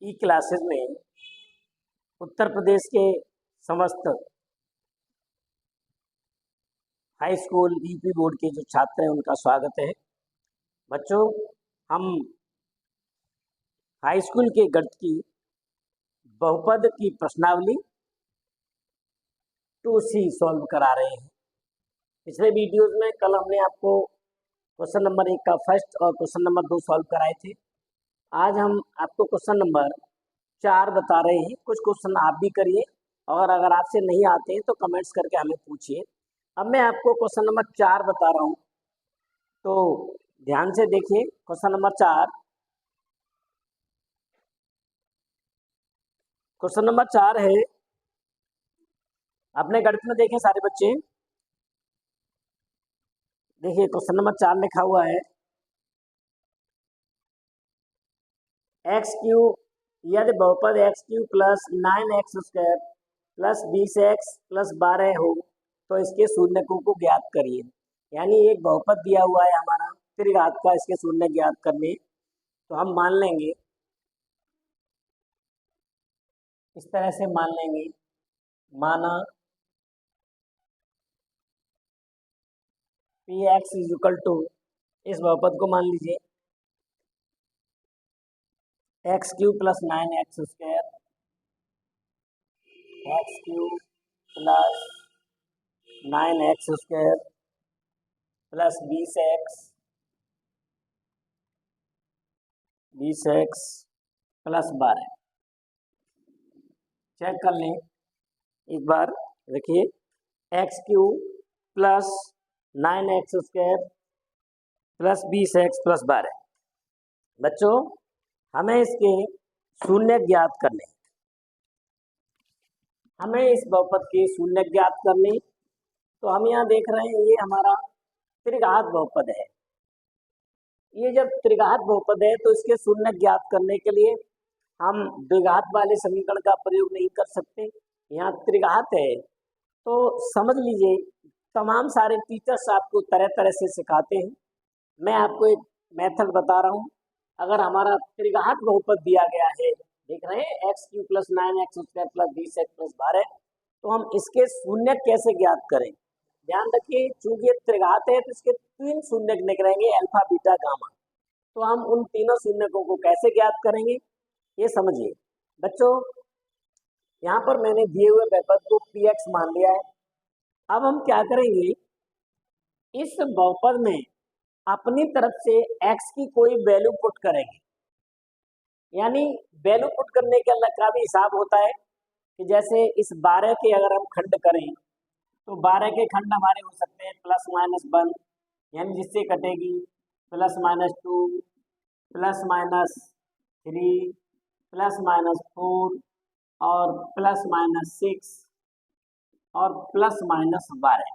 ई classes में उत्तर प्रदेश के समस्त हाई स्कूल यूपी बोर्ड के जो छात्र हैं उनका स्वागत है। बच्चों, हम हाई स्कूल के गणित की बहुपद की प्रश्नावली 2C सॉल्व करा रहे हैं। पिछले वीडियोस में कल हमने आपको क्वेश्चन नंबर 1 का फर्स्ट और क्वेश्चन नंबर 2 सॉल्व कराए थे। आज हम आपको क्वेश्चन नंबर 4 बता रहे हैं। कुछ क्वेश्चन आप भी करिए और अगर आपसे नहीं आते हैं तो कमेंट्स करके हमें पूछिए। अब मैं आपको क्वेश्चन नंबर 4 बता रहा हूँ, तो ध्यान से देखिए। क्वेश्चन नंबर 4, क्वेश्चन नंबर 4 है, अपने गणित में देखें सारे बच्चे, देखिए क्वेश्चन नंबर 4 लिखा हुआ है एक्स क्यू, यदि बहुपद x cube plus 9x square plus 20x plus 12 हो तो इसके शून्यकों को ज्ञात करिए। यानी एक बहुपद दिया हुआ है हमारा त्रिघात का, इसके शून्य ज्ञात करने। तो हम मान लेंगे, इस तरह से मान लेंगे, माना p x is equal to, इस बहुपद को मान लीजिए x cube plus 9x square, x cube plus 9x square plus 20x plus 12। Check कर लें एक बार, देखिए x cube plus 9x square plus 20x plus 12। बच्चों, हमें इसके शून्य ज्ञात करने, हमें इस बहुपद के शून्य ज्ञात करने। तो हम यहाँ देख रहे हैं ये हमारा त्रिघात बहुपद है। ये जब त्रिघात बहुपद है तो इसके शून्य ज्ञात करने के लिए हम द्विघात वाले समीकरण का प्रयोग नहीं कर सकते। यहाँ त्रिघात है तो समझ लीजिए, तमाम सारे टीचर्स आपको तरह तरह से सिखाते हैं। मैं आपको एक मेथड बता रहा हूँ। अगर हमारा त्रिघात बहुपद दिया गया है, देख रहे हैं x cube plus 9x square plus 20x plus 12, तो हम इसके शून्य कैसे ज्ञात करें। ध्यान रखिए, चूंकि ये त्रिघात है तो इसके 3 शून्य निकलेंगे, अल्फा बीटा गामा। तो हम उन तीनों शून्यकों को कैसे ज्ञात करेंगे ये समझिए। बच्चों, यहाँ पर मैंने दिए हुए बहुपद को px मान लिया है। अब हम क्या करेंगे, इस बहुपद में अपनी तरफ से x की कोई वैल्यू पुट करेंगे। यानी वैल्यू पुट करने के अलग का भी हिसाब होता है कि जैसे इस 12 के अगर हम खंड करें तो 12 के खंड हमारे हो सकते हैं प्लस माइनस 1, यानी जिससे कटेगी plus minus 2 plus minus 3 plus minus 4 और प्लस माइनस 6 और प्लस माइनस 12।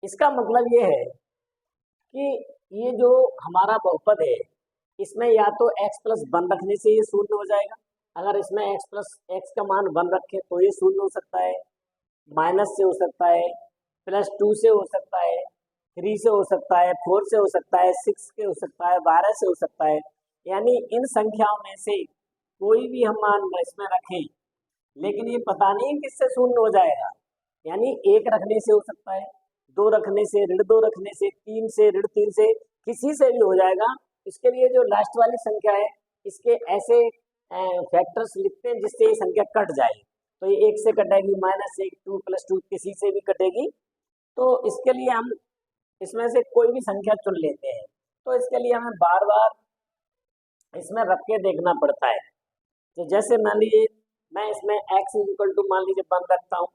इसका मतलब ये है कि ये जो हमारा बहुपद है इसमें या तो x प्लस 1 रखने से ये शून्य हो जाएगा। अगर इसमें x प्लस x का मान 1 रखें तो ये शून्य हो सकता है, माइनस से हो सकता है, प्लस 2 से हो सकता है, 3 से हो सकता है, 4 से हो सकता है, 6 से हो सकता है, 12 से हो सकता है। यानी इन संख्याओं में से कोई भी हम मान इसमें रखें, लेकिन ये पता नहीं किससे शून्य हो जाएगा। यानी 1 रखने से हो सकता है, 2 रखने से, ऋण 2 रखने से, 3 से, ऋण 3 से, किसी से भी हो जाएगा। इसके लिए जो लास्ट वाली संख्या है इसके ऐसे फैक्टर्स लिखते हैं जिससे ये संख्या कट जाए। तो ये 1 से कटेगी, -1, 2 + 2 किसी से भी कटेगी। तो इसके लिए हम इसमें से कोई भी संख्या चुन लेते हैं। तो इसके लिए हमें बार बार इसमें रख के देखना पड़ता है। तो जैसे मान लीजिए मैं इसमें x इक्वल टू मान लीजिए 1 रखता हूँ,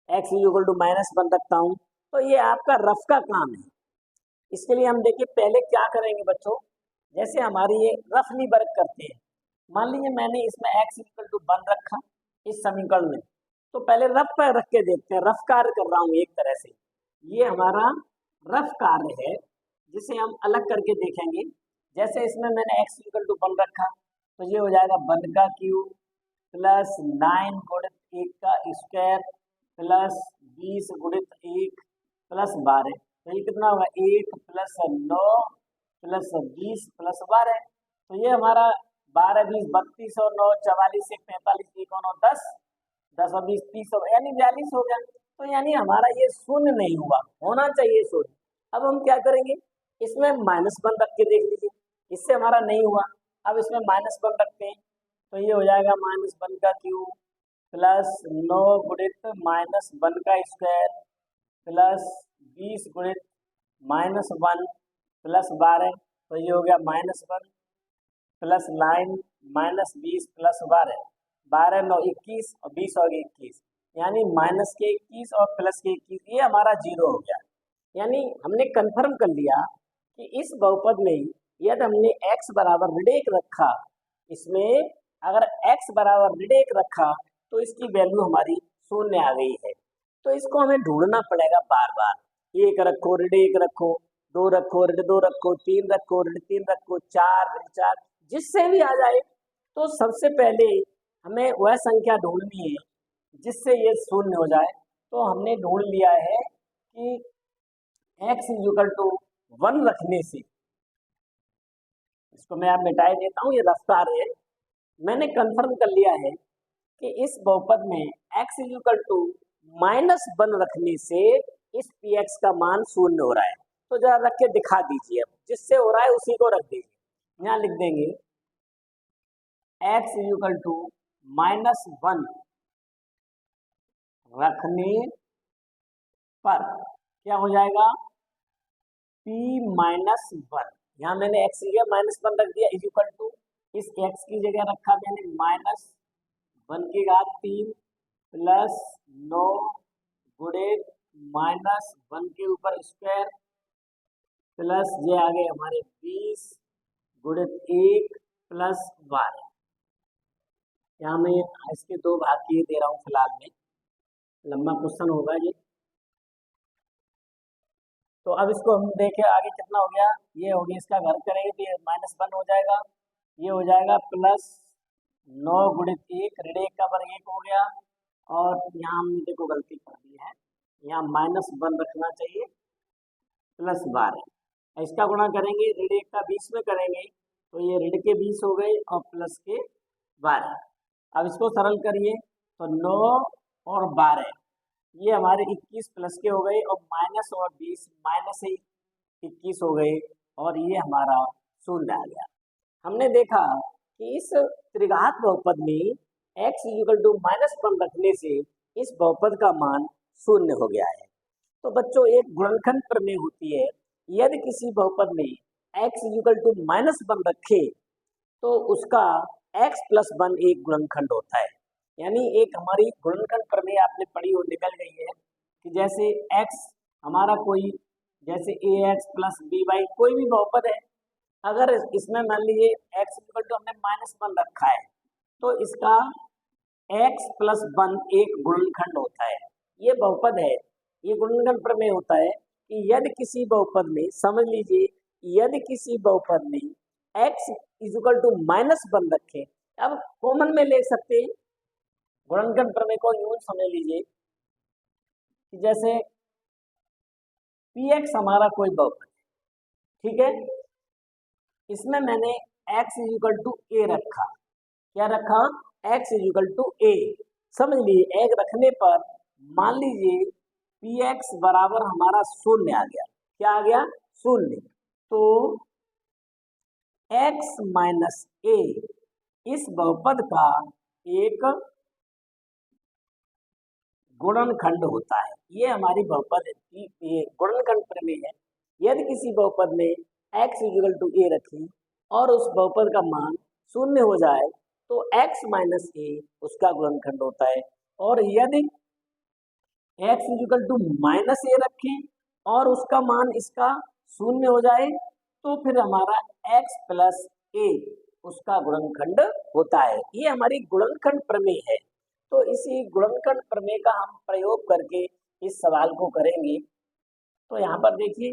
x इक्वल टू -1 रखता हूँ, तो ये आपका रफ का काम है। इसके लिए हम देखिए पहले क्या करेंगे बच्चों, जैसे हमारी ये रफली वर्क करते हैं। मान लीजिए मैंने इसमें x इक्वल टू 1 रखा इस समीकरण में, तो पहले रफ पर रख के देखते हैं। रफ कार्य कर रहा हूँ एक तरह से, ये हमारा रफ कार्य है जिसे हम अलग करके देखेंगे। जैसे इसमें मैंने x इक्वल टू 1 रखा तो ये हो जाएगा 1 का क्यूब प्लस 9 गुणित 1 का स्क्वायर प्लस 20 गुणित 1 प्लस 12। तो ये कितना होगा, 1 प्लस 9 प्लस 20 प्लस 12। तो ये हमारा 12 20 32 और 9 44 1 45 1 और 10 10 और 20 30 यानी 42 हो गया। तो यानी हमारा ये शून्य नहीं हुआ, होना चाहिए शून्य। अब हम क्या करेंगे, इसमें -1 रख के देख लीजिए, इससे हमारा नहीं हुआ। अब इसमें -1 रखते हैं तो ये हो जाएगा -1 का क्यूब प्लस 9 गुणित -1 का स्क्वायर प्लस 20 गुणित -1 प्लस 12, तो ये हो गया -1 प्लस 9 -20 प्लस 12, 12 9 21 और 20 और 21, यानी माइनस के 21 और प्लस के 21, ये हमारा 0 हो गया। यानी हमने कंफर्म कर लिया कि इस बहुपद में यदि हमने x बराबर ऋण 1 रखा, इसमें अगर x बराबर ऋण 1 रखा तो इसकी वैल्यू हमारी शून्य आ गई है। तो इसको हमें ढूंढना पड़ेगा बार बार, 1 रखो ऋण 1 रखो, 2 रखो ऋण 2 रखो, 3 रखो ऋण 3 रखो, 4 ऋण 4, जिससे भी आ जाए। तो सबसे पहले हमें वह संख्या ढूंढनी है जिससे ये शून्य हो जाए। तो हमने ढूंढ लिया है कि x = 1 रखने से, इसको मैं आप मिटाई देता हूँ, ये रफ्तार है। मैंने कंफर्म कर लिया है कि इस बहुपद में x = -1 रखने से इस px का मान शून्य हो रहा है। तो जरा रख के दिखा दीजिए, अब जिससे हो रहा है उसी को रख दीजिए। यहाँ लिख देंगे x = -1 रखने पर क्या हो जाएगा, p-1, यहाँ मैंने x की जगह -1 रख दिया, इक्वल टू इस x की जगह रखा मैंने -1 की घात 3 प्लस 9 गुणित -1 के ऊपर स्क्वायर प्लस ये आ गए हमारे 20 गुणित 1 प्लस 12। यहाँ मैं इसके 2 भाग किए दे रहा हूँ फिलहाल में, लंबा क्वेश्चन होगा ये। तो अब इसको हम देखें आगे कितना हो गया, ये हो गया, इसका घर करेंगे तो ये -1 हो जाएगा, ये हो जाएगा प्लस 9 गुणित 1 ऋण 1 का वर्ग 1 हो गया। और यहाँ हमने देखो गलती कर दी है, यहाँ -1 रखना चाहिए प्लस 12, इसका गुणा करेंगे ऋण 1 का 20 में करेंगे तो ये ऋण के 20 हो गए और प्लस के 12। अब इसको सरल करिए तो 9 और 12 ये हमारे 21 प्लस के हो गए और माइनस और 20 माइनस 21 हो गए और ये हमारा शून्य आ गया। हमने देखा कि इस त्रिघात बहुपद में x = -1 रखने से इस बहुपद का मान शून्य हो गया है। तो बच्चों एक गुणनखंड प्रमेय होती है, यदि किसी बहुपद में x = -1 रखे तो उसका x + 1 एक गुणनखंड होता है। यानी एक हमारी गुणनखंड प्रमेय आपने पढ़ी हो, निकल गई है कि जैसे x हमारा कोई, जैसे ax + by कोई भी बहुपद है, अगर इसमें मान लीजिए x = हमने -1 रखा है तो इसका x + 1 एक गुणनखंड होता है। ये बहुपद है, ये गुणनखंड प्रमेय होता है कि यदि किसी बहुपद में, समझ लीजिए यदि किसी बहुपद में x = -1 रखें, अब कॉमन में ले सकते हैं गुणनखंड प्रमेय को, यूं समझ लीजिए कि जैसे px हमारा कोई बहुपद है, ठीक है, इसमें मैंने x = a रखा, क्या रखा, x = a, समझ लीजिए एक रखने पर मान लीजिए px बराबर हमारा शून्य आ गया, क्या आ गया, शून्य। तो x - a इस बहुपद का एक गुणनखंड होता है। ये हमारी बहुपद ये गुणनखंड प्रमेय है। यदि किसी बहुपद में x = a रखें और उस बहुपद का मान शून्य हो जाए तो x - a उसका गुणनखंड होता है। और यदि x = -a रखें और उसका मान इसका शून्य हो जाए तो फिर हमारा x + a उसका गुणनखंड होता है। ये हमारी गुणनखंड प्रमेय है। तो इसी गुणनखंड प्रमेय का हम प्रयोग करके इस सवाल को करेंगे। तो यहाँ पर देखिए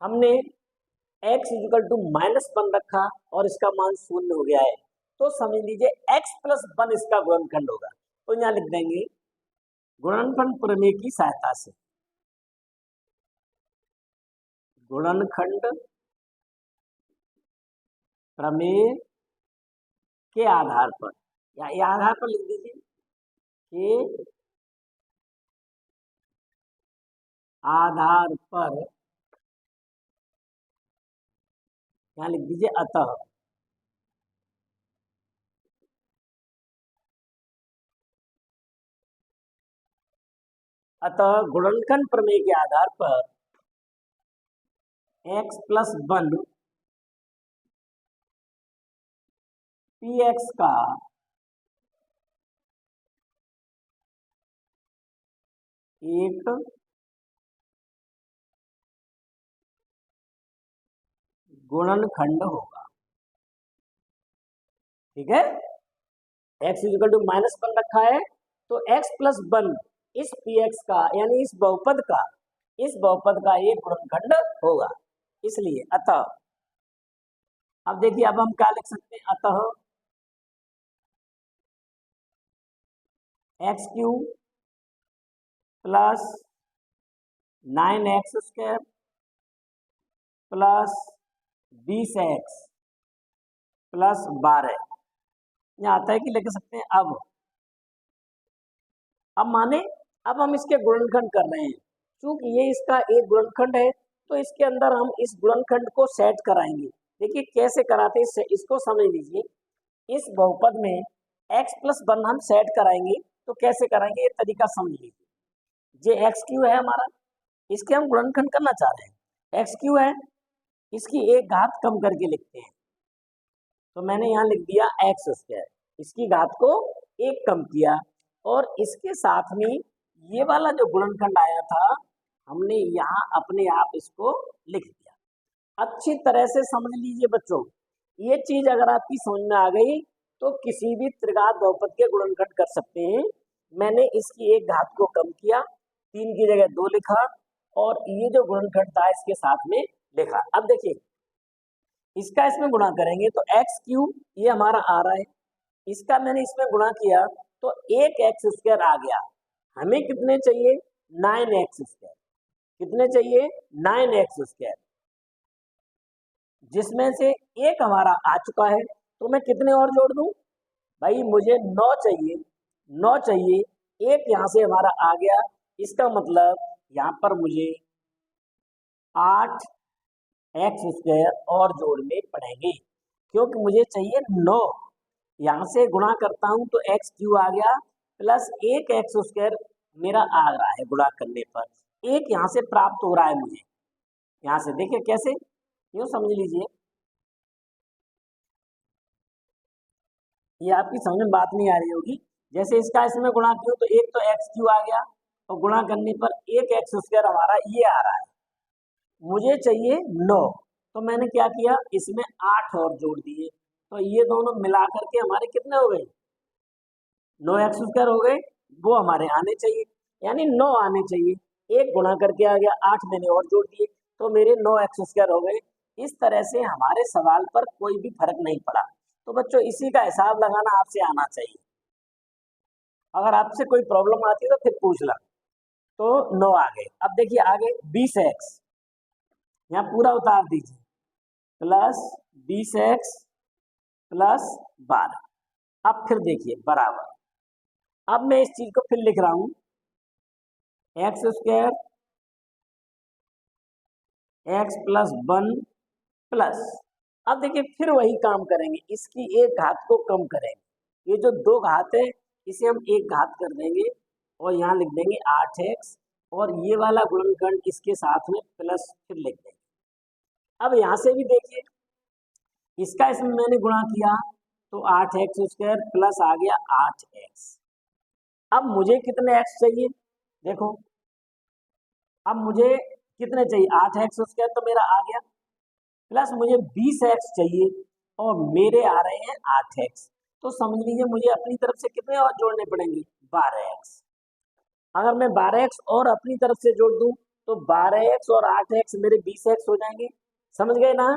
हमने x = -1 रखा और इसका मान शून्य हो गया है, तो समझ लीजिए x + 1 इसका गुणनखंड होगा। तो यहाँ लिख देंगे गुणनखंड प्रमेय की सहायता से, गुणनखंड प्रमेय के आधार पर, या ये आधार पर लिख दीजिए, के आधार पर, यहाँ लिख दीजिए अतः, अतः गुणनखंड प्रमेय के आधार पर x+1 px का एक गुणनखंड होगा। ठीक है, x = -1 रखा है, तो x+1 इस px का, यानी इस बहुपद का एक गुणनखंड होगा। इसलिए अतः, अब देखिए, अब हम क्या लिख सकते हैं, अतः x³ + 9x² + 20x + 12, यहाँ आता है कि लिख सकते हैं। अब माने, अब हम इसके गुणनखंड कर रहे हैं, क्योंकि ये इसका एक गुणनखंड है, तो इसके अंदर हम इस गुणनखंड को सेट कराएंगे। देखिए कैसे कराते हैं, इसको समझ लीजिए। इस बहुपद में x+1 हम सेट कराएंगे, तो कैसे कराएंगे ये तरीका समझ लीजिए। ये x³ है हमारा, इसके हम गुणनखंड करना चाह रहे हैं, x³ है, इसकी एक घात कम करके लिखते हैं, तो मैंने यहाँ लिख दिया x², इसकी घात को एक कम किया, और इसके साथ में ये वाला जो गुणनखंड आया था, हमने यहाँ अपने आप इसको लिख दिया। अच्छी तरह से समझ लीजिए बच्चों, ये चीज अगर आपकी समझ में आ गई तो किसी भी त्रिघात बहुपद के गुणनखंड कर सकते हैं। मैंने इसकी एक घात को कम किया, 3 की जगह 2 लिखा, और ये जो गुणनखंड था इसके साथ में लिखा। अब देखिए, इसका इसमें गुणा करेंगे तो x³ ये हमारा आ रहा है, इसका मैंने इसमें गुणा किया तो 1x² आ गया। हमें कितने चाहिए, 9x²। कितने चाहिए, 9x², जिसमें से एक हमारा आ चुका है, तो मैं कितने और जोड़ दूं भाई, मुझे 9 चाहिए, 9 चाहिए, एक यहाँ से हमारा आ गया, इसका मतलब यहाँ पर मुझे 8x² और जोड़ने पड़ेंगे, क्योंकि मुझे चाहिए 9। यहाँ से गुणा करता हूं तो x³ आ गया, प्लस 1x² मेरा आ रहा है गुणा करने पर, एक यहाँ से प्राप्त हो रहा है मुझे। यहाँ से देखिए कैसे, यूं समझ लीजिए, ये आपकी समझ में बात नहीं आ रही होगी। जैसे इसका इसमें गुणा किया तो एक तो x³ आ गया, और गुणा करने पर 1x² हमारा ये आ रहा है, मुझे चाहिए 9, तो मैंने क्या किया, इसमें 8 और जोड़ दिए, तो ये दोनों मिलाकर के हमारे कितने हो गए, 9x² हो गए, वो हमारे आने चाहिए, यानी 9 आने चाहिए। एक गुणा करके आ गया, 8 मैंने और जोड़ दिए, तो मेरे 9x² हो गए। इस तरह से हमारे सवाल पर कोई भी फर्क नहीं पड़ा। तो बच्चों, इसी का हिसाब लगाना आपसे आना चाहिए। अगर आपसे कोई प्रॉब्लम आती है तो फिर पूछ ला। तो 9 आ गए। अब देखिए आगे 20x, यहाँ पूरा उतार दीजिए, प्लस 20x + 12। अब फिर देखिए बराबर, अब मैं इस चीज को फिर लिख रहा हूं, x² x+1 प्लस, अब देखिए फिर वही काम करेंगे, इसकी एक घात को कम करेंगे, ये जो 2 घात है इसे हम एक घात कर देंगे, और यहाँ लिख देंगे 8x, और ये वाला गुणनखंड इसके साथ में प्लस फिर लिख देंगे। अब यहाँ से भी देखिए, इसका इसमें मैंने गुणा किया तो 8x² प्लस आ गया 8x। अब मुझे कितने x चाहिए, देखो, अब मुझे कितने चाहिए, 8x² तो मेरा आ गया, प्लस मुझे 20x चाहिए, और मेरे आ रहे हैं 8x। तो समझ लीजिए मुझे अपनी तरफ से कितने और जोड़ने पड़ेंगे, 12x। अगर मैं 12x और अपनी तरफ से जोड़ दूं तो 12x और 8x मेरे 20x हो जाएंगे। समझ गए ना,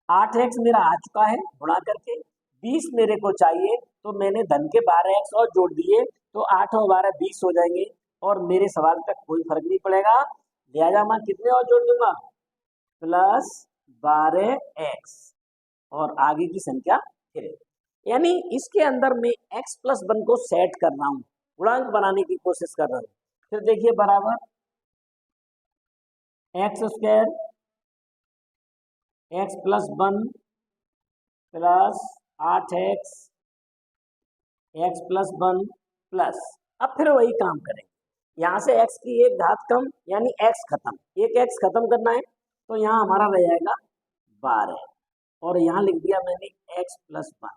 8x मेरा आ चुका है गुणा करके, 20 मेरे को चाहिए, तो मैंने धन के 12x और जोड़ दिए, तो 8 और 12 20 हो जाएंगे, और मेरे सवाल तक कोई फर्क नहीं पड़ेगा। लिहाजा मैं कितने और जोड़ दूंगा, +12x, और आगे की संख्या फिर, यानी इसके अंदर मैं x प्लस 1 को सेट कर रहा हूँ, गुणांक बनाने की कोशिश कर रहा हूँ। फिर देखिए बराबर x square x plus 1 plus 8x x plus 1 plus, अब फिर वही काम करें, यहाँ से x की एक घात कम यानी x खत्म, एक x खत्म करना है तो यहाँ हमारा रह जाएगा 12 और यहाँ लिख दिया मैंने x प्लस 1।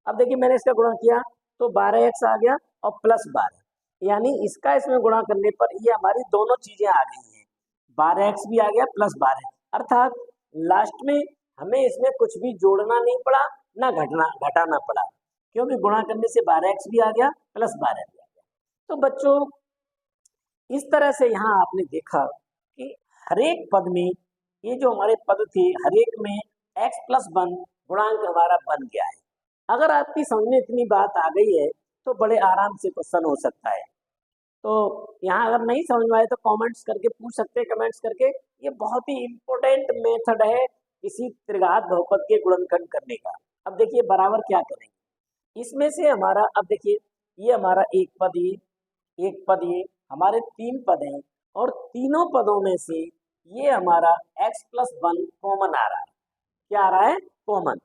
अब देखिए मैंने इसका गुणा किया तो 12x आ गया और प्लस 12, यानी इसका इसमें गुणा करने पर ये हमारी दोनों चीजें आ गई हैं, 12x भी आ गया प्लस 12, अर्थात लास्ट में हमें इसमें कुछ भी जोड़ना नहीं पड़ा ना घटाना पड़ा, क्योंकि गुणा करने से 12x भी आ गया प्लस 12 भी आ गया। तो बच्चों इस तरह से यहाँ आपने देखा कि हर एक पद में, ये जो हमारे पद थे हर एक में x प्लस 1 गुणांक हमारा बन गया है। अगर आपकी समझ में इतनी बात आ गई है तो बड़े आराम से क्वेश्चन हो सकता है। तो यहाँ अगर नहीं समझ में आए तो कमेंट्स करके पूछ सकते हैं, कमेंट्स करके। ये बहुत ही इम्पोर्टेंट मेथड है किसी त्रिघात बहुपद के गुणनखंड करने का। अब देखिए बराबर क्या करेंगे, इसमें से हमारा, अब देखिए ये हमारा एक पद, ये एक पद, ये हमारे 3 पद हैं और तीनों पदों में से ये हमारा x प्लस 1 कॉमन आ रहा है। क्या आ रहा है? कॉमन।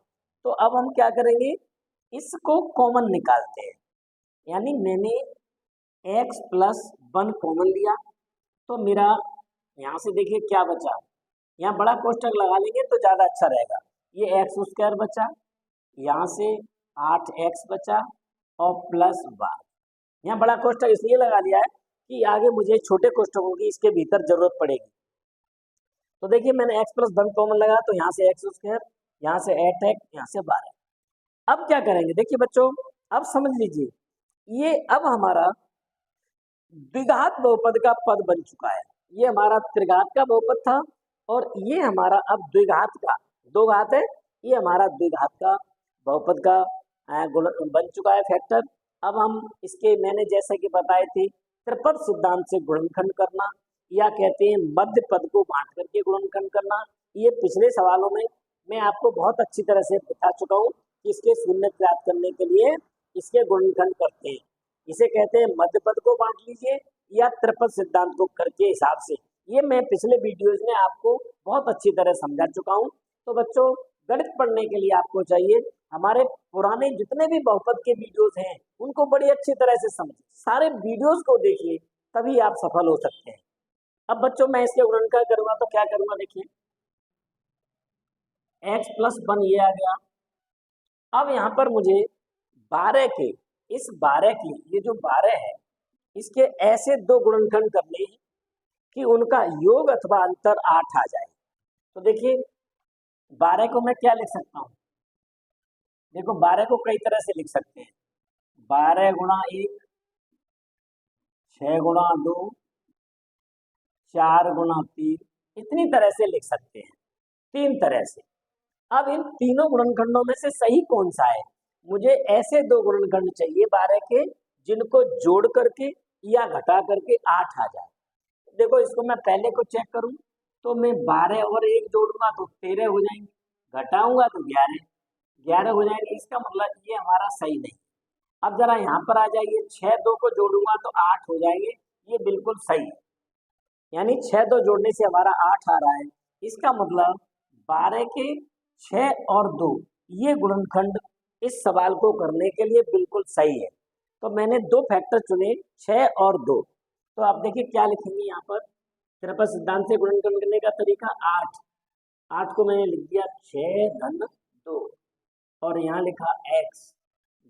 तो अब हम क्या करेंगे, इसको कॉमन निकालते हैं, यानी मैंने x प्लस 1 कॉमन लिया तो मेरा यहाँ से देखिए क्या बचा, यहाँ बड़ा कोष्ठक लगा लेंगे तो ज़्यादा अच्छा रहेगा। ये एक्स स्क्वायर बचा, यहाँ से 8x बचा और प्लस 12, यहाँ बड़ा कोष्ठक इसलिए लगा लिया है कि आगे मुझे छोटे कोष्ठकों की इसके भीतर जरूरत पड़ेगी। तो देखिए मैंने x प्लस 1 कॉमन लगा तो यहाँ से एक्स स्क्वायर, यहाँ से 8x, यहाँ से 12। अब क्या करेंगे, देखिए बच्चों अब समझ लीजिए, ये अब हमारा द्विघात बहुपद का पद बन चुका है। ये हमारा त्रिघात का बहुपद था और ये हमारा अब द्विघात का, दो घात है, ये हमारा द्विघात का बहुपद का गुण बन चुका है फैक्टर। अब हम इसके, मैंने जैसे कि बताए थे, त्रिपद सिद्धांत से गुणनखंड करना, या कहते हैं मध्य पद को बांट करके गुणनखंड करना। ये पिछले सवालों में मैं आपको बहुत अच्छी तरह से बता चुका हूँ कि इसके शून्य प्राप्त करने के लिए इसके गुणनखंड करते हैं। इसे कहते हैं मध्य पद को बांट लीजिए या त्रिपद सिद्धांत को करके हिसाब से। ये मैं पिछले वीडियोज में आपको बहुत अच्छी तरह समझा चुका हूँ। तो बच्चों गणित पढ़ने के लिए आपको चाहिए हमारे पुराने जितने भी बहुपद के वीडियोज हैं उनको बड़ी अच्छी तरह से समझिए, सारे वीडियोज को देखिए, तभी आप सफल हो सकते हैं। अब बच्चों मैं इसके गुणनखंड करूंगा तो क्या करूंगा, देखिए x प्लस 1 ये आ गया। अब यहाँ पर मुझे 12 के, इस 12 की, ये जो 12 है इसके ऐसे दो गुणनखंड करने हैं कि उनका योग अथवा अंतर 8 आ जाए। तो देखिए 12 को मैं क्या लिख सकता हूँ, देखो 12 को कई तरह से लिख सकते हैं, 12 गुणा 1, 6 गुणा 2, 4 गुणा 3, इतनी तरह से लिख सकते हैं, 3 तरह से। अब इन तीनों गुणनखंडों में से सही कौन सा है, मुझे ऐसे दो गुणनखंड चाहिए 12 के जिनको जोड़ करके या घटा करके 8 आ जाए। देखो इसको मैं पहले को चेक करूं तो मैं 12 और 1 जोड़ूंगा तो 13 हो जाएंगे, घटाऊंगा तो 11 हो जाएंगे, इसका मतलब ये हमारा सही नहीं। अब जरा यहाँ पर आ जाइए, 6 2 को जोड़ूंगा तो 8 हो जाएंगे, ये बिल्कुल सही है, यानी 6 2 जोड़ने से हमारा 8 आ रहा है। इसका मतलब 12 के 6 और 2 ये गुणनखंड इस सवाल को करने के लिए बिल्कुल सही है। तो मैंने दो फैक्टर चुने, 6 और 2। तो आप देखिए क्या लिखेंगे यहाँ पर, त्रिपद सिद्धांत से गुणनखंड करने का तरीका 8, 8 को मैंने लिख दिया 6 धन 2 और यहाँ लिखा x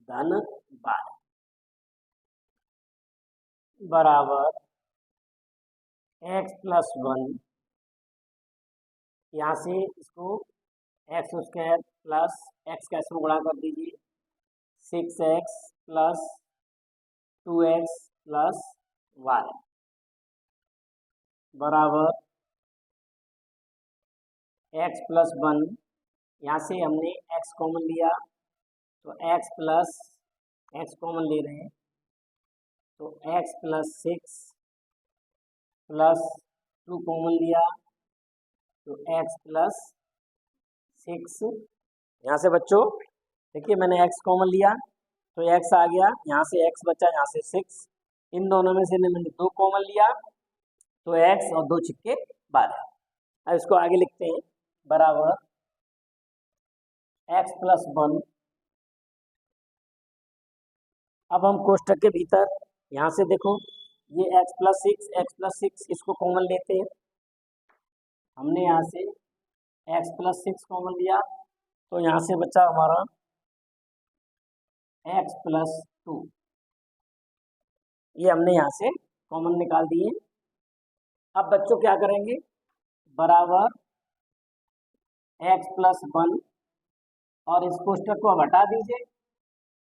धन 12 बराबर x प्लस 1, यहाँ से इसको एक्स स्क्वायर प्लस एक्स का इसमें गुणा कर दीजिए, 6x प्लस 2x प्लस 1 बराबर x प्लस 1, यहाँ से हमने x कॉमन लिया तो x प्लस x कॉमन ले रहे हैं तो x प्लस 6 प्लस 2 कॉमन लिया तो x प्लस 6 यहाँ से बच्चों देखिए मैंने x कॉमन लिया तो x आ गया, यहाँ से x बचा, यहाँ से 6, इन दोनों में से मैंने 2 कॉमन लिया तो x और 2 छिक्के 12। अब इसको आगे लिखते हैं बराबर x प्लस 1। अब हम कोष्टक के भीतर यहाँ से देखो ये x प्लस 6 इसको कॉमन लेते हैं। हमने यहाँ से x प्लस 6 कॉमन लिया तो यहाँ से बचा हमारा x प्लस 2, ये हमने यहाँ से कॉमन निकाल दिए। अब बच्चों क्या करेंगे बराबर x प्लस 1 और इस कोष्टक को हटा दीजिए,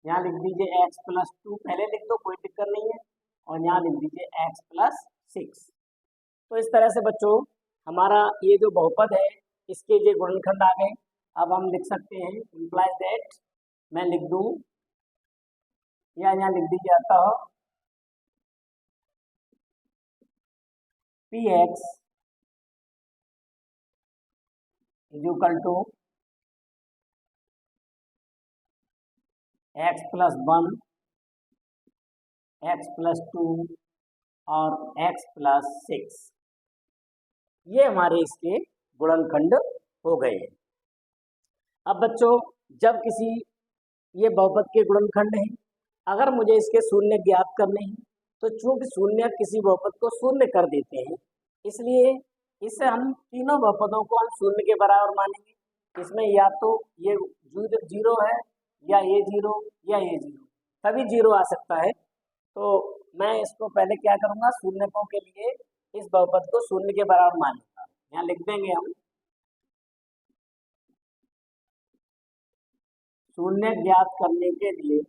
यहाँ लिख दीजिए x प्लस 2, पहले लिख दो कोई दिक्कत नहीं है, और यहाँ लिख दीजिए x प्लस 6। तो इस तरह से बच्चों हमारा ये जो बहुपद है इसके ये गुणनखंड आ गए। अब हम लिख सकते हैं इम्प्लाइज दैट, मैं लिख दूं या यहाँ लिख दीजिए अतः px is equal to x plus 1, x plus 2 और x प्लस 6, ये हमारे इसके गुणनखंड हो गए। अब बच्चों जब किसी ये बहुपद के गुणनखंड हैं, अगर मुझे इसके शून्य ज्ञात करने हैं तो चूंकि शून्य किसी बहुपद को शून्य कर देते हैं, इसलिए इससे हम तीनों बहुपदों को हम शून्य के बराबर मानेंगे। इसमें या तो ये 0 है या ये 0 या ये 0, सभी 0 आ सकता है। तो मैं इसको पहले क्या करूँगा, शून्यकों के लिए इस बहुपद को शून्य के बराबर मानूंगा। यहाँ लिख देंगे हम शून्य ज्ञात करने के लिए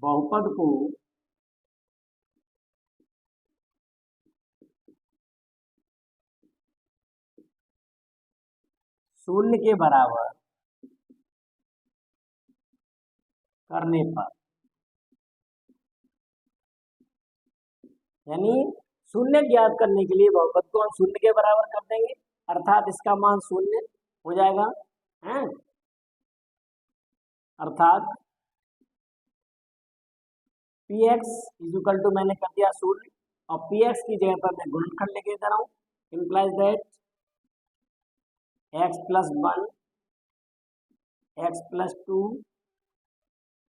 बहुपद को शून्य के बराबर करने पर, यानी शून्य ज्ञात करने के लिए बहुपद को हम शून्य के बराबर कर देंगे, अर्थात इसका मान शून्य हो जाएगा है, अर्थात px इज इक्वल टू मैंने कर दिया शून्य और px की जगह पर मैं गुणनखंड लेके दे रहा हूँ, implies that x plus 1, x plus 2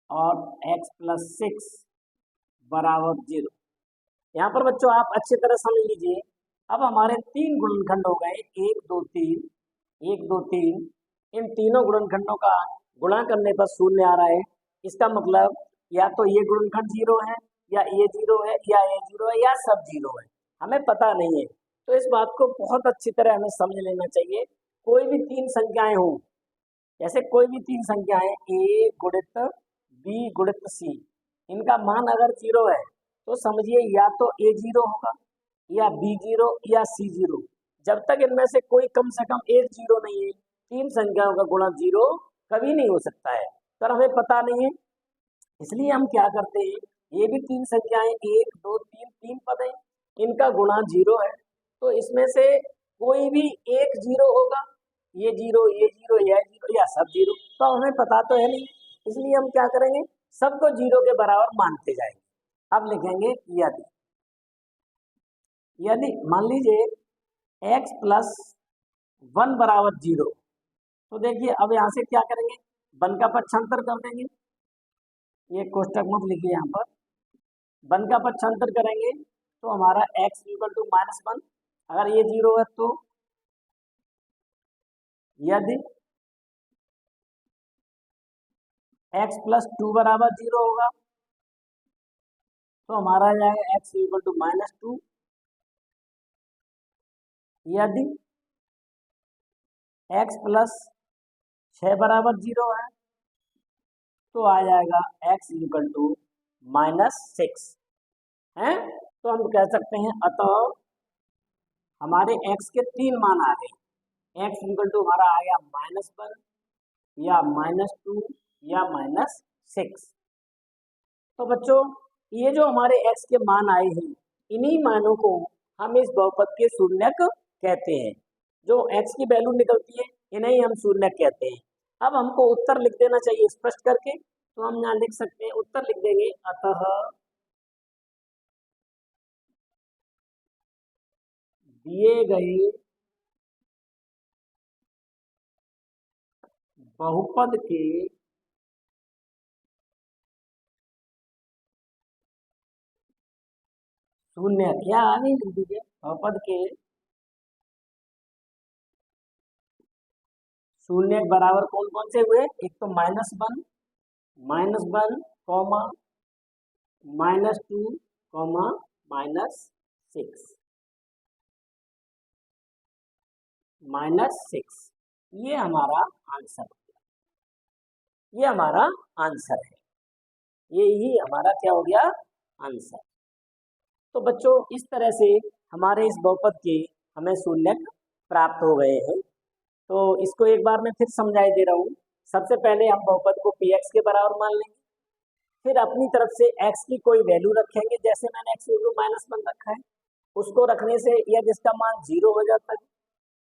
और x प्लस 6 बराबर 0। यहाँ पर बच्चों आप अच्छी तरह समझ लीजिए, अब हमारे 3 गुणनखंड हो गए, 1 2 3, 1 2 3। इन तीनों गुणनखंडों का गुणा करने पर शून्य आ रहा है। इसका मतलब या तो ये गुणनखंड 0 है या ये 0 है या ये 0 है या सब 0 है, हमें पता नहीं है। तो इस बात को बहुत अच्छी तरह हमें समझ लेना चाहिए। कोई भी 3 संख्याएं हों, जैसे कोई भी 3 संख्याएं a गुणित b गुणित c, इनका मान अगर 0 है तो समझिए या तो a 0 होगा या b 0 या c 0। जब तक इनमें से कोई कम से कम एक 0 नहीं है, 3 संख्याओं का गुणा 0 कभी नहीं हो सकता है। पर हमें पता नहीं है, इसलिए हम क्या करते हैं, ये भी 3 संख्याएं 1 2 3, 3 पद हैं, इनका गुणा 0 है, तो इसमें से कोई भी एक 0 होगा, ये 0 ये 0 यह 0 या सब 0, तो हमें पता तो है नहीं, इसलिए हम क्या करेंगे, सबको 0 के बराबर मानते जाएंगे। अब लिखेंगे यदि, यदि मान लीजिए x प्लस 1 बराबर 0, तो देखिए अब यहाँ से क्या करेंगे, 1 का पक्षांतर कर देंगे, ये कोष्टक मत लिखिए, यहाँ पर 1 का पक्षांतर करेंगे तो हमारा x इक्वल टू -1, अगर ये 0 है तो यदि x प्लस 2 बराबर 0 होगा तो हमारा आ जाएगा x इक्वल टू -2। यदि x प्लस 6 बराबर 0 है तो आ जाएगा x इक्वल टू -6 है। तो हम कह सकते हैं अतः हमारे x के 3 मान आ गए, x इक्वल टू हमारा आ गया -1 या -2 या -6। तो बच्चों ये जो हमारे x के मान आए हैं, इन्हीं मानों को हम इस बहुपद के शून्यक कहते हैं। जो x की वैल्यू निकलती है इन्हें हम शून्यक कहते हैं। अब हमको उत्तर लिख देना चाहिए स्पष्ट करके, तो हम यहाँ लिख सकते हैं, उत्तर लिख देंगे, अतः दिए गए बहुपद के शून्य क्या आगे लिख दीजिए, बहुपद के शून्य बराबर कौन कौन से हुए, एक तो -1 कॉमा -2 कॉमा -6 -6, ये हमारा आंसर हो गया, ये हमारा आंसर है, ये ही हमारा क्या हो गया, आंसर। तो बच्चों इस तरह से हमारे इस बहुपद के हमें शून्यक प्राप्त हो गए हैं। तो इसको एक बार मैं फिर समझाई दे रहा हूँ। सबसे पहले हम बहुपद को px के बराबर मान लेंगे, फिर अपनी तरफ से x की कोई वैल्यू रखेंगे, जैसे मैंने x -1 रखा है, उसको रखने से यदि इसका मान 0 हो जाता है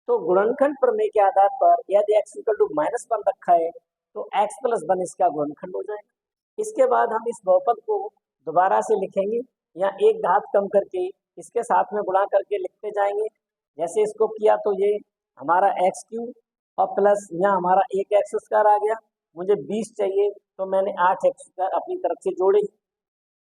तो गुणनखंड प्रमेय के आधार पर यदि x -1 रखा है तो x + 1 इसका गुणनखंड हो जाएगा। इसके बाद हम इस बहुपद को दोबारा से लिखेंगे, या एक घात कम करके इसके साथ में गुणा करके लिखते जाएंगे। जैसे इसको किया तो ये हमारा x³ और प्लस यहाँ हमारा 1x² आ गया, मुझे 20 चाहिए तो मैंने 8x² अपनी तरफ से जोड़े,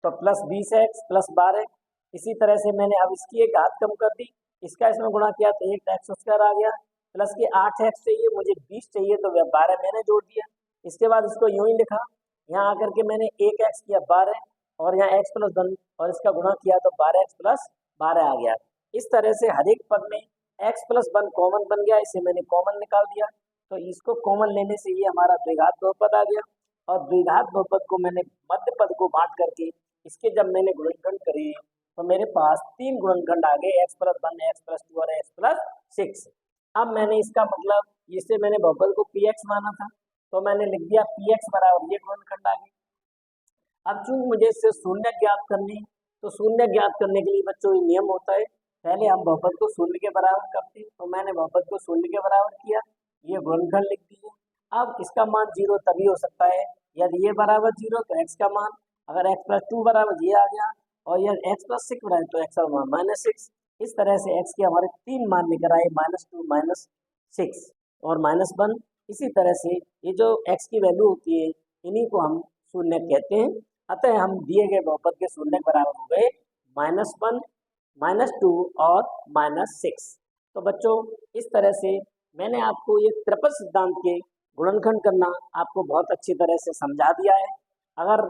तो +20x + 12। इसी तरह से मैंने अब इसकी एक घात कम कर दी, इसका इसमें गुणा किया तो 1x² आ गया, प्लस के 8x चाहिए, मुझे 20 चाहिए तो 12 मैंने जोड़ दिया। इसके बाद इसको यूं ही लिखा, यहाँ आकर के मैंने 1x किया 12 और यहाँ x + 1 और इसका गुणा किया तो 12x + 12 आ गया। इस तरह से हर एक पद में x + 1 कॉमन बन गया, इसे मैंने कॉमन निकाल दिया, तो इसको कॉमन लेने से ये हमारा द्विघात बहुपद आ गया। और द्विघात बहुपद को मैंने मध्य पद को बांट करके इसके जब मैंने गुणनखंड करे तो मेरे पास 3 गुणनखंड आ गए, x + 1 x + 2 और x + 6। अब मैंने इसका मतलब इससे मैंने बहुपद को px माना था, तो मैंने लिख दिया px बराबर ये गुणनखंड आ गए। अब चूंकि मुझे इससे शून्य ज्ञात करनी, तो शून्य ज्ञात करने के लिए बच्चों ये नियम होता है, पहले हम बहुपद को शून्य के बराबर करते हैं, तो मैंने बहुपद को शून्य के बराबर किया, ये गुणनखंड लिख दिए। अब इसका मान 0 तभी हो सकता है यदि ये बराबर 0 तो x का मान, अगर x + 2 बराबर ये आ गया और यदि x + 6 बराबर तो x का मान -6। इस तरह से x के हमारे 3 मान निकल आए, -2 -6 और -1। इसी तरह से ये जो x की वैल्यू होती है इन्हीं को हम शून्य कहते हैं। अतः हम दिए गए बहुपद के शून्य बराबर हो गए -1 -2 और -6। तो बच्चों इस तरह से मैंने आपको ये त्रिपद सिद्धांत के गुणनखंड करना आपको बहुत अच्छी तरह से समझा दिया है। अगर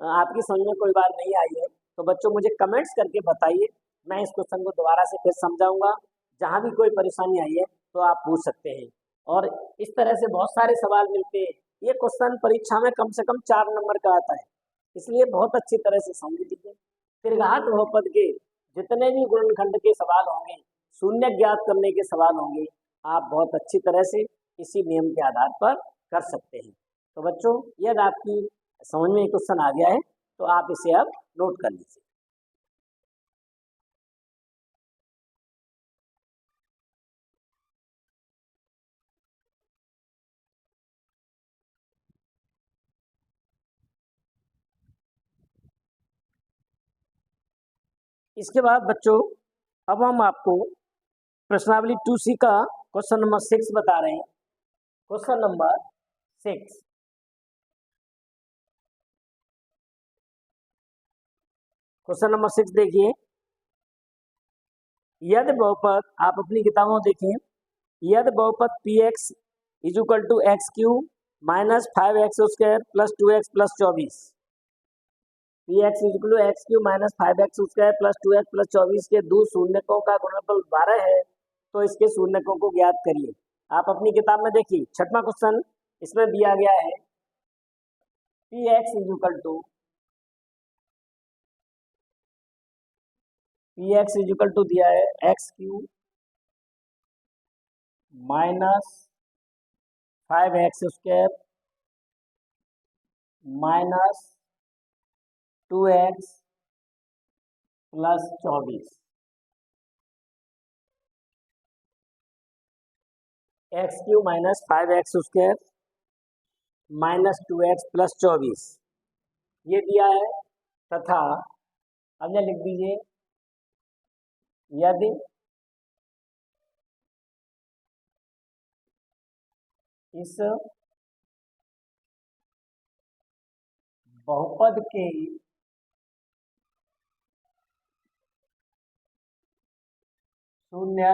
आपकी समझ में कोई बात नहीं आई है तो बच्चों मुझे कमेंट्स करके बताइए, मैं इस क्वेश्चन को दोबारा से फिर समझाऊंगा। जहाँ भी कोई परेशानी आई है तो आप पूछ सकते हैं। और इस तरह से बहुत सारे सवाल मिलते हैं, ये क्वेश्चन परीक्षा में कम से कम 4 नंबर का आता है, इसलिए बहुत अच्छी तरह से समझ लीजिए। त्रिघात बहुपद के जितने भी गुणनखंड के सवाल होंगे, शून्य ज्ञात करने के सवाल होंगे, आप बहुत अच्छी तरह से इसी नियम के आधार पर कर सकते हैं। तो बच्चों यदि आपकी समझ में क्वेश्चन आ गया है तो आप इसे अब नोट कर लीजिए। इसके बाद बच्चों अब हम आपको प्रश्नावली 2C का क्वेश्चन नंबर 6 बता रहे हैं। क्वेश्चन नंबर 6, क्वेश्चन नंबर 6 देखिए, यदि बहुपद, आप अपनी किताबों में देखें, यदि बहुपद px = x³ - 5x² + 2x + 24, px = x³ - 5x² + 2x + 24 के दो शून्यकों का गुणनफल 12 है, तो इसके शून्यकों को ज्ञात करिए। आप अपनी किताब में देखिए 6वां क्वेश्चन इसमें दिया गया है, px दिया है x³ - 5x² - 2x plus 24, x Q minus 5x² minus 2x plus 24 ये दिया है। तथा अब यह लिख दीजिए, यदि इस बहुपद के शून्य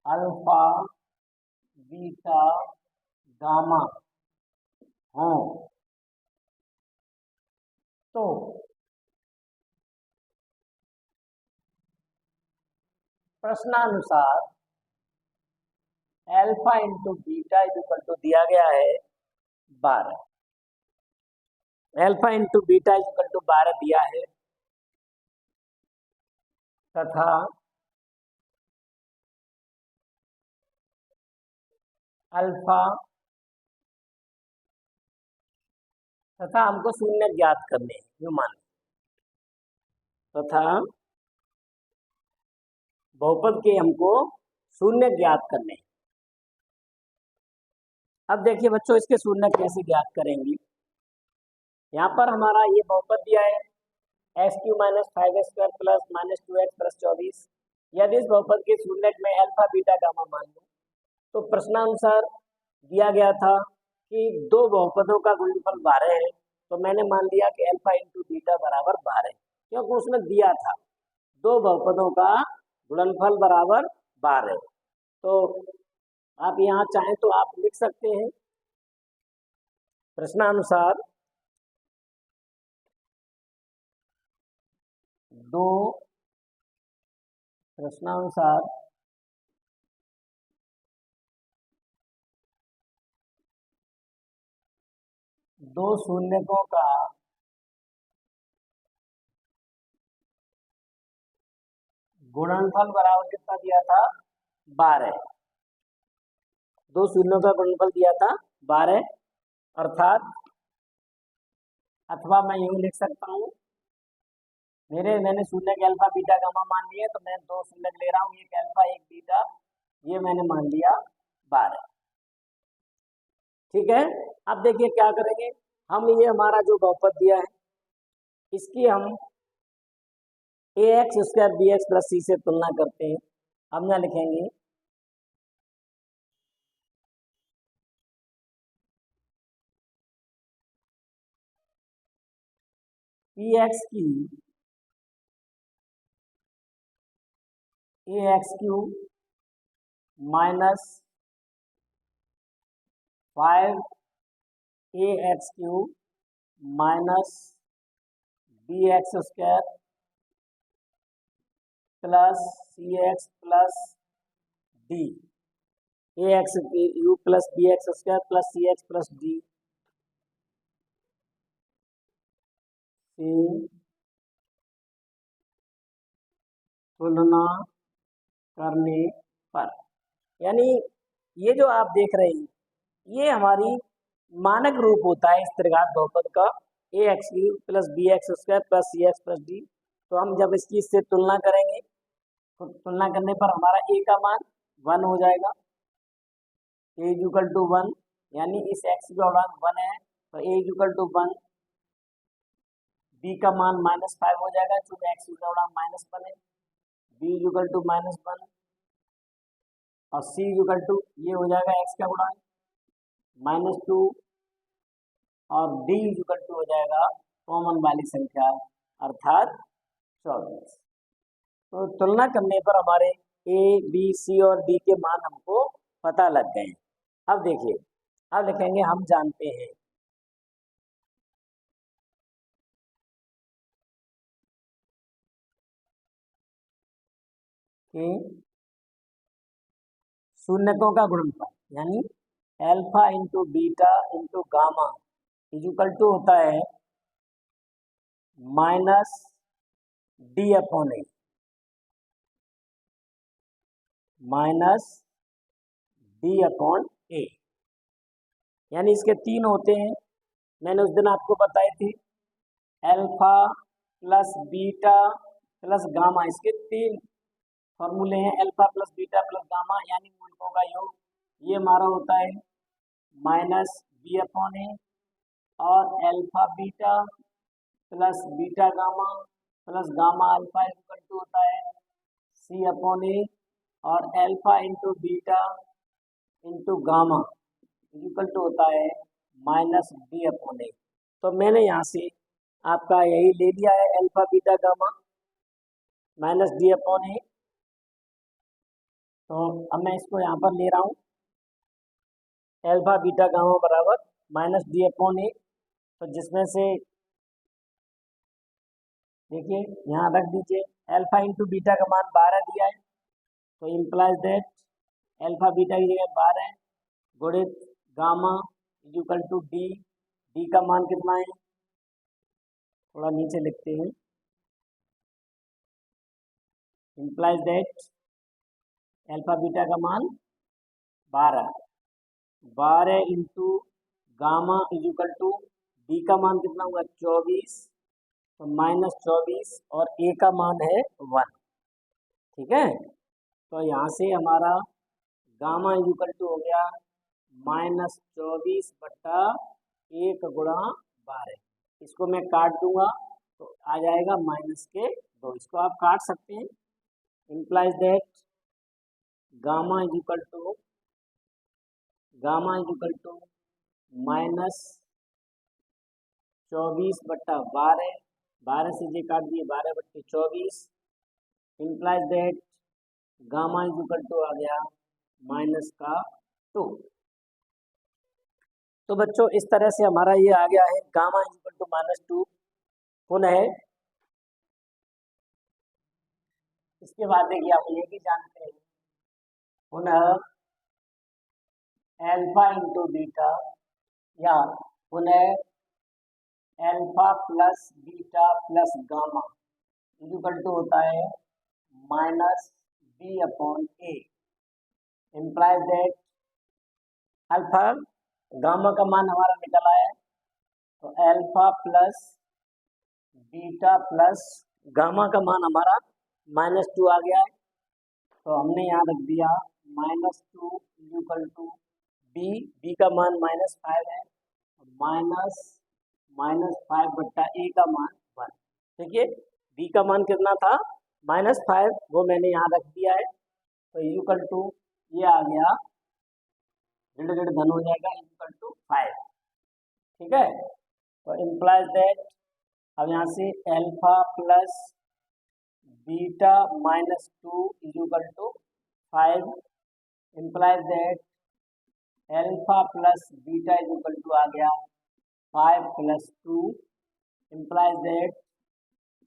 अल्फा बीटा गामा हो तो प्रश्नानुसार alpha into beta equal to दिया गया है 12, alpha into beta equal to 12 दिया है। तथा अल्फा तथा हमको शून्य ज्ञात करने हैं, जो मान तथा बहुपद के हमको शून्य ज्ञात करने हैं। अब देखिए बच्चों, इसके शून्य कैसे ज्ञात करेंगे। यहाँ पर हमारा ये बहुपद दिया है x Q minus 5x² plus minus 2x plus 24। यदि इस बहुपद के शून्य में अल्फा बीटा गामा मान लो तो प्रश्नानुसार दिया गया था कि दो बहुपदों का गुणनफल 12 है, तो मैंने मान लिया कि अल्फा इंटू बीटा बराबर 12, क्योंकि उसमें दिया था दो बहुपदों का गुणनफल बराबर 12। तो आप यहाँ चाहें तो आप लिख सकते हैं प्रश्नानुसार दो शून्यकों का गुणनफल बराबर कितना दिया था 12, दो शून्यों का गुणनफल दिया था 12, अर्थात अथवा मैं यूं लिख सकता हूँ, मैंने शून्य के अल्फा बीटा गामा मान लिए, तो मैं दो शून्य ले रहा हूँ, एक अल्फा एक बीटा, ये मैंने मान लिया 12। ठीक है, अब देखिए क्या करेंगे हम, ये हमारा जो बहुपद दिया है इसकी हम ax² bx प्लस c से तुलना करते हैं। हम क्या लिखेंगे, px की ax³ minus 5ax³ minus bx² plus cx plus d, ax³ plus bx² plus cx plus d से तुलना करने पर, यानी ये जो आप देख रहे हैं ये हमारी मानक रूप होता है इस त्रिघात बहुपद का ax³ plus bx² plus cx plus d। तो हम जब इससे तुलना करेंगे तो तुलना करने पर हमारा a का मान 1 हो जाएगा, a इक्वल टू 1, यानी इस x का मान 1 है तो a इक्वल टू 1, b का मान -5 हो जाएगा क्योंकि x का मान -1 है, b इक्वल टू -1 और c इक्वल टू ये हो जाएगा x का गुणा -2 और d इक्वल टू हो जाएगा कॉमन वाली संख्या अर्थात 24। तो तुलना करने पर हमारे a, b, c और d के मान हमको पता लग गए। अब देखिए, अब लिखेंगे हम जानते हैं कि शून्यकों का गुणनफल यानी alpha into beta into gamma equal to होता है minus D upon a, minus D upon a, यानी इसके तीन होते हैं, मैंने उस दिन आपको बताए थे alpha plus beta plus gamma, इसके तीन फॉर्मूले हैं, alpha plus beta plus gamma, यानी मूलकों का योग। ये हमारा होता है माइनस बी अपॉन ए, और alpha beta plus beta gamma plus gamma alpha equal to होता है सी अपॉन ए, और alpha into beta into gamma equal to होता है माइनस बी अपॉन ए। तो मैंने यहाँ से आपका यही ले लिया है, alpha beta gamma minus D upon A. तो अब मैं इसको यहाँ पर ले रहा हूँ, अल्फा बीटा गामा बराबर माइनस डी अपॉन ए। तो जिसमें से देखिए यहाँ रख दीजिए, अल्फा इंटू बीटा का मान 12 दिया है, तो इम्प्लाइज दैट अल्फा बीटा की जगह 12 गुणित gamma equal to d. D का मान कितना है, थोड़ा नीचे लिखते हैं, इम्प्लाइज दैट अल्फा बीटा का मान 12 into gamma equal to d का मान कितना होगा 24, तो माइनस 24, और ए का मान है 1। ठीक है, तो यहाँ से हमारा गामा इक्वल टू हो गया माइनस 24 बट्टा 1 गुणा 12। इसको मैं काट दूंगा तो आ जाएगा माइनस के 2। इसको आप काट सकते हैं। Implies that gamma equal to minus 24 बट्टा 12, 12 से जे काट दिए 12 बट्टे 24। Implies that gamma equal to आ गया माइनस का 2। तो बच्चों इस तरह से हमारा ये आ गया है गामा इक्वल टू माइनस 2। पुनः इसके बाद देखिए आप ये भी जानते हैं, पुनः अल्फा इंटू बीटा, या पुनः alpha plus beta plus gamma equal to होता है minus b upon a. Implies that alpha gamma का मान हमारा निकल आया है, तो alpha plus beta plus gamma का मान हमारा -2 आ गया है। तो हमने यहाँ रख दिया -2 इक्वल टू बी का मान -5 है, -5 बट्टा ए का मान 1। देखिए बी का मान कितना था -5, वो मैंने यहाँ रख दिया है, तो इक्वल टू ये आ गया, ऋण ऋण धन हो जाएगा, इक्वल टू 5। ठीक है, तो इम्प्लाइज दैट अब यहाँ से alpha plus beta -2 equal to 5। Implies that alpha plus beta equal to आ गया 5 + 2। Implies that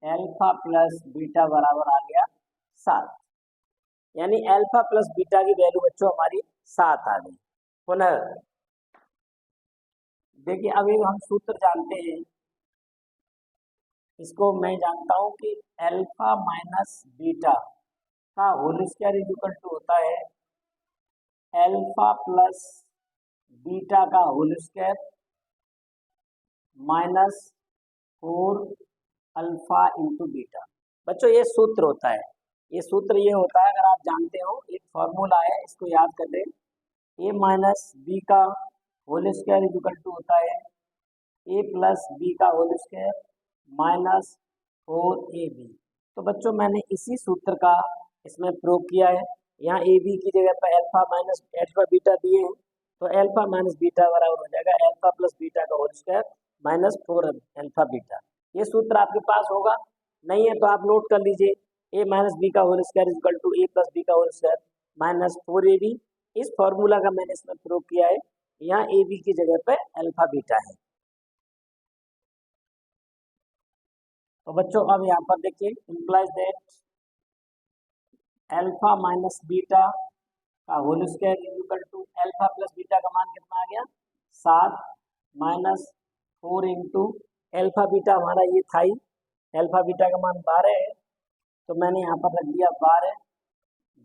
alpha plus beta बराबर आ गया 7, यानी अल्फा प्लस बीटा की वैल्यू बच्चों हमारी 7 आ गई। पुनः देखिए अभी हम सूत्र जानते हैं, इसको मैं जानता हूं कि अल्फा माइनस बीटा का होल स्क्वायर इक्वल टू होता है अल्फा प्लस बीटा का whole square -4 alpha into beta. बच्चों ये सूत्र होता है, ये सूत्र ये होता है, अगर आप जानते हो एक फॉर्मूला है, इसको याद कर लें। ए माइनस बी का होल स्क्वायर इक्वल टू होता है ए प्लस बी का होल स्क्वायर -4ab। तो बच्चों मैंने इसी सूत्र का इसमें प्रयोग किया है। यहाँ ए बी की जगह पर अल्फा माइनस अल्फा बीटा दिए हैं, तो अल्फा माइनस बीटा बराबर हो जाएगा अल्फा प्लस बीटा का होल स्क्वायर -4 अल्फा बीटा। ये सूत्र आपके पास होगा, नहीं है तो आप नोट कर लीजिए, ए माइनस बी का whole square equal to a plus b का होल स्क्वायर -4ab। इस फॉर्मूला का मैंने इसमें प्रयोग किया है। यहाँ ए बी की जगह पे अल्फा बीटा है। तो बच्चों अब यहाँ पर देखिए, implies that alpha minus beta का whole square equal to alpha plus beta का मान कितना आ गया 7 -4 इंटू अल्फा बीटा हमारा ये था ही, अल्फा बीटा का मान 12 है, तो मैंने यहाँ पर रख दिया 12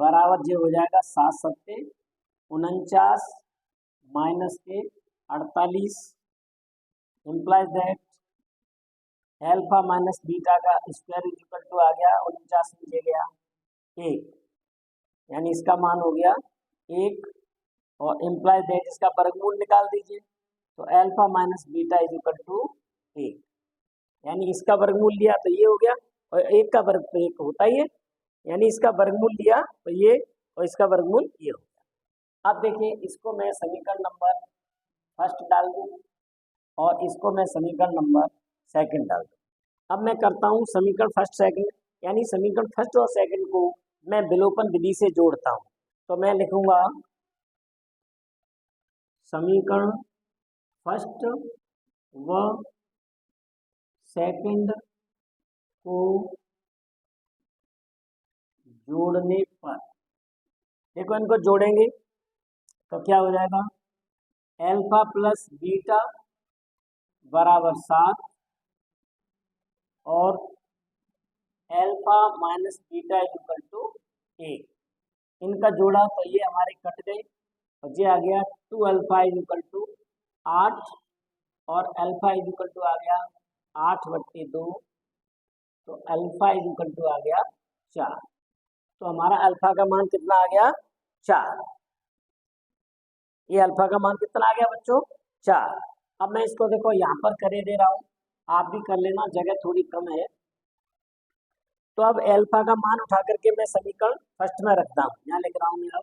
बराबर जो हो जाएगा 7 सत्ते 49 माइनस के 48। Implies that alpha minus beta का स्क्वायर इक्वल टू आ गया 49 नीचे गया 1, यानी इसका मान हो गया 1, और इम्प्लाइज दैट इसका वर्गमूल निकाल दीजिए, तो alpha minus beta is equal to 1, यानी इसका वर्गमूल लिया तो ये हो गया, और 1 का वर्ग तो 1 होता ही है, यानी इसका वर्गमूल लिया तो ये, और इसका वर्गमूल ये हो गया। अब देखिए इसको मैं समीकरण नंबर फर्स्ट डाल दूँ और इसको मैं समीकरण नंबर सेकंड डाल दूँ। अब मैं करता हूँ समीकरण फर्स्ट सेकंड, यानी समीकरण फर्स्ट और सेकंड को मैं विलोपन विधि से जोड़ता हूँ। तो मैं लिखूंगा समीकरण फर्स्ट व सेकंड को जोड़ने पर, देखो इनको जोड़ेंगे तो क्या हो जाएगा, अल्फा प्लस बीटा बराबर 7 और alpha minus beta equal to 1, इनका जोड़ा तो ये हमारे कट गए और ये आ गया 2 अल्फा इक्वल टू 8 और अल्फा इक्वल टू आ गया 8/2, तो अल्फा इक्वल टू आ गया 4, तो हमारा अल्फा का मान कितना आ गया 4, ये अल्फा का मान कितना आ गया बच्चों 4। अब मैं इसको देखो यहाँ पर करे दे रहा हूँ, आप भी कर लेना, जगह थोड़ी कम है। तो अब अल्फा का मान उठा करके मैं समीकरण फर्स्ट में रखता हूँ, यहाँ लिख रहा हूँ मेरा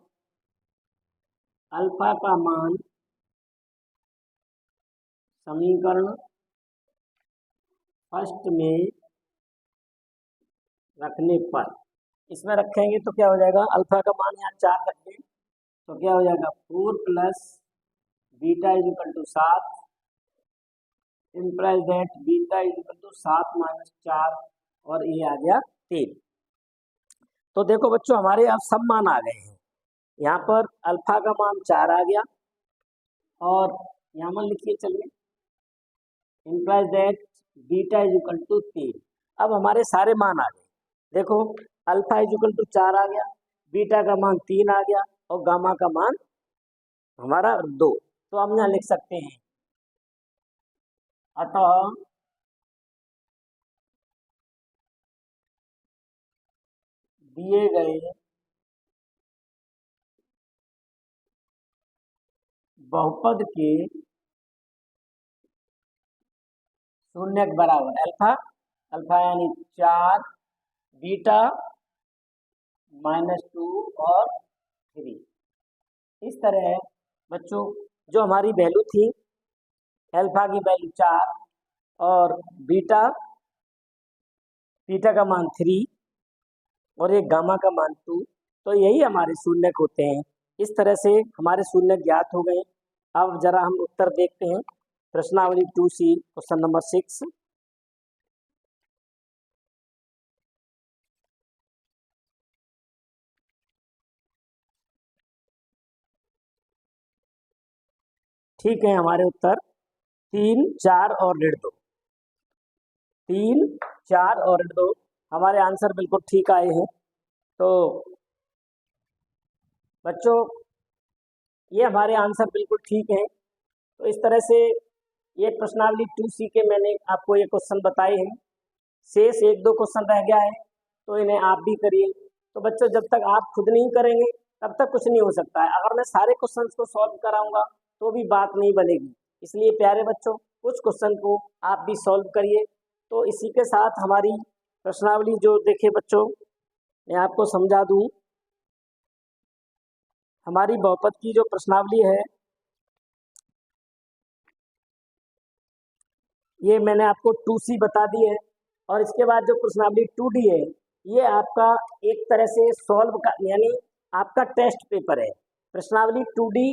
अल्फा का मान समीकरण फर्स्ट में रखने पर, इसमें रखेंगे तो क्या हो जाएगा, अल्फा का मान यहाँ 4 रख दें तो क्या हो जाएगा 4 plus beta is equal to 7, implies that beta is equal to 7 minus 4, और ये आ गया 3। तो देखो बच्चों हमारे अब सब मान आ गए हैं, यहाँ पर अल्फा का मान 4 आ गया, और यहाँ मान लिखिए चलिए implies that beta is equal to 3। अब हमारे सारे मान आ गए, देखो अल्फा इज इक्वल टू 4 आ गया, बीटा का मान 3 आ गया, और गामा का मान हमारा 2। तो हम यहाँ लिख सकते हैं अतः दिए गए बहुपद के शून्य के बराबर अल्फा, अल्फा यानी 4 बीटा -2 और 3, इस तरह बच्चों जो हमारी वैल्यू थी, अल्फा की वैल्यू 4 और बीटा का मान 3 और ये गामा का मान 2, तो यही हमारे शून्य होते हैं। इस तरह से हमारे शून्य ज्ञात हो गए। अब जरा हम उत्तर देखते हैं, प्रश्नावली 2C क्वेश्चन नंबर 6। ठीक है, हमारे उत्तर 3, 4 और 2, 3, 4 और 2 हमारे आंसर बिल्कुल ठीक आए हैं। तो बच्चों ये हमारे आंसर बिल्कुल ठीक हैं। तो इस तरह से ये प्रश्नावली 2C के मैंने आपको ये क्वेश्चन बताए हैं। शेष 1-2 क्वेश्चन रह गया है, तो इन्हें आप भी करिए। तो बच्चों जब तक आप खुद नहीं करेंगे तब तक कुछ नहीं हो सकता है। अगर मैं सारे क्वेश्चन को सॉल्व कराऊंगा तो भी बात नहीं बनेगी। इसलिए प्यारे बच्चों कुछ क्वेश्चन को आप भी सॉल्व करिए। तो इसी के साथ हमारी प्रश्नावली जो देखिए बच्चों मैं आपको समझा दूं, हमारी बहुपद की जो प्रश्नावली है ये मैंने आपको 2C बता दी है, और इसके बाद जो प्रश्नावली 2D है ये आपका एक तरह से सॉल्व का यानी आपका टेस्ट पेपर है। प्रश्नावली 2D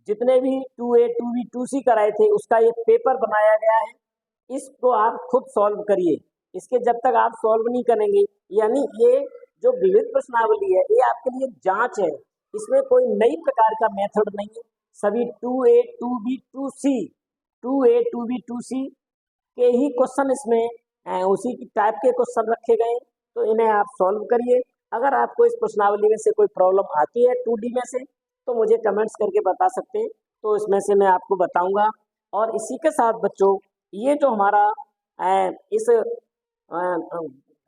जितने भी 2A 2B 2C कराए थे उसका ये पेपर बनाया गया है, इसको आप खुद सॉल्व करिए। इसके जब तक आप सॉल्व नहीं करेंगे, यानी ये जो विविध प्रश्नावली है ये आपके लिए जांच है, इसमें कोई नई प्रकार का मेथड नहीं है। सभी 2A 2B 2C 2A 2B 2C के ही क्वेश्चन इसमें उसी की टाइप के क्वेश्चन रखे गए, तो इन्हें आप सॉल्व करिए। अगर आपको इस प्रश्नावली में से कोई प्रॉब्लम आती है 2D में से तो मुझे कमेंट्स करके बता सकते हैं, तो इसमें से मैं आपको बताऊंगा। और इसी के साथ बच्चों ये जो हमारा इस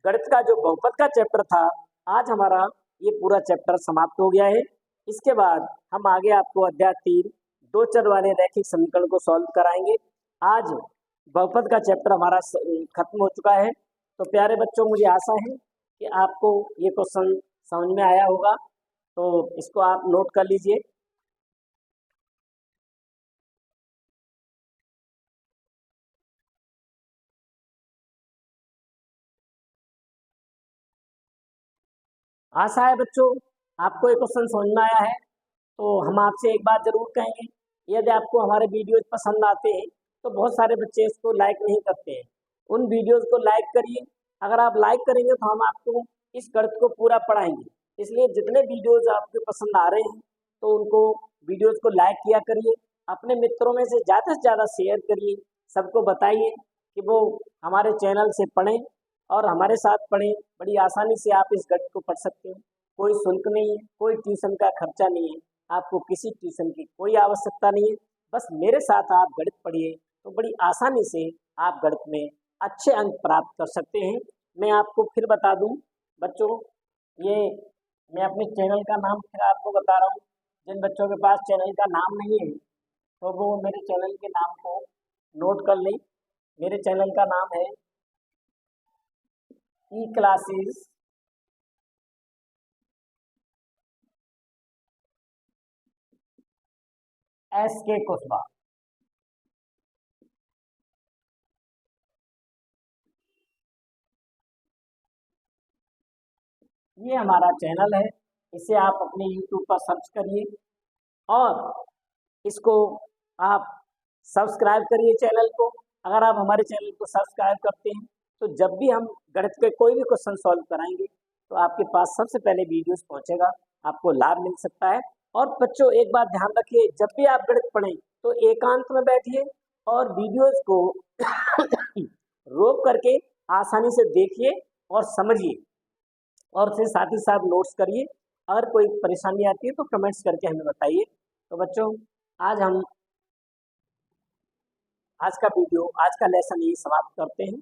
गणित का जो बहुपद का चैप्टर था, आज हमारा ये पूरा चैप्टर समाप्त हो गया है। इसके बाद हम आगे आपको अध्याय 3 दो चर वाले रैखिक समीकरण को सॉल्व कराएंगे। आज बहुपद का चैप्टर हमारा खत्म हो चुका है। तो प्यारे बच्चों, मुझे आशा है कि आपको ये क्वेश्चन समझ में आया होगा, तो इसको आप नोट कर लीजिए। आशा है बच्चों आपको ये क्वेश्चन समझ में आया है। तो हम आपसे एक बात जरूर कहेंगे, यदि आपको हमारे वीडियोज पसंद आते हैं तो बहुत सारे बच्चे इसको लाइक नहीं करते हैं, उन वीडियोज को लाइक करिए। अगर आप लाइक करेंगे तो हम आपको इस गणित को पूरा पढ़ाएंगे। इसलिए जितने वीडियोज आपको पसंद आ रहे हैं तो उनको वीडियोज को लाइक किया करिए, अपने मित्रों में से ज़्यादा शेयर करिए, सबको बताइए कि वो हमारे चैनल से पढ़ें और हमारे साथ पढ़ें। बड़ी आसानी से आप इस गणित को पढ़ सकते हैं, कोई शुल्क नहीं है, कोई ट्यूशन का खर्चा नहीं है, आपको किसी ट्यूशन की कोई आवश्यकता नहीं है। बस मेरे साथ आप गणित पढ़िए तो बड़ी आसानी से आप गणित में अच्छे अंक प्राप्त कर सकते हैं। मैं आपको फिर बता दूं बच्चों, ये मैं अपने चैनल का नाम फिर आपको बता रहा हूँ। जिन बच्चों के पास चैनल का नाम नहीं है तो वो मेरे चैनल के नाम को नोट कर लें। मेरे चैनल का नाम है ई क्लासेस SK कुशवाहा। ये हमारा चैनल है, इसे आप अपने YouTube पर सर्च करिए और इसको आप सब्सक्राइब करिए चैनल को। अगर आप हमारे चैनल को सब्सक्राइब करते हैं तो जब भी हम गणित के कोई भी क्वेश्चन सॉल्व कराएंगे तो आपके पास सबसे पहले वीडियोस पहुंचेगा, आपको लाभ मिल सकता है। और बच्चों एक बात ध्यान रखिए, जब भी आप गणित पढ़ें तो एकांत में बैठिए और वीडियोस को रोक करके आसानी से देखिए और समझिए, और फिर साथ ही साथ नोट्स करिए। अगर कोई परेशानी आती है तो कमेंट्स करके हमें बताइए। तो बच्चों आज का वीडियो, आज का लेसन यही समाप्त करते हैं।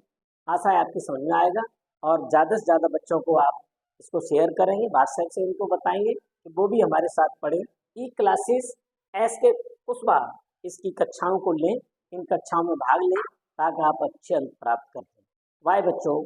आशा है आपकी समझ में आएगा और ज़्यादा से ज़्यादा बच्चों को आप इसको शेयर करेंगे, व्हाट्सएप से उनको बताएंगे कि वो भी हमारे साथ पढ़ें। ई क्लासेस SK कुशवाहा इसकी कक्षाओं को लें, इन कक्षाओं में भाग लें ताकि आप अच्छे अंक प्राप्त कर सकें। बाय बच्चों।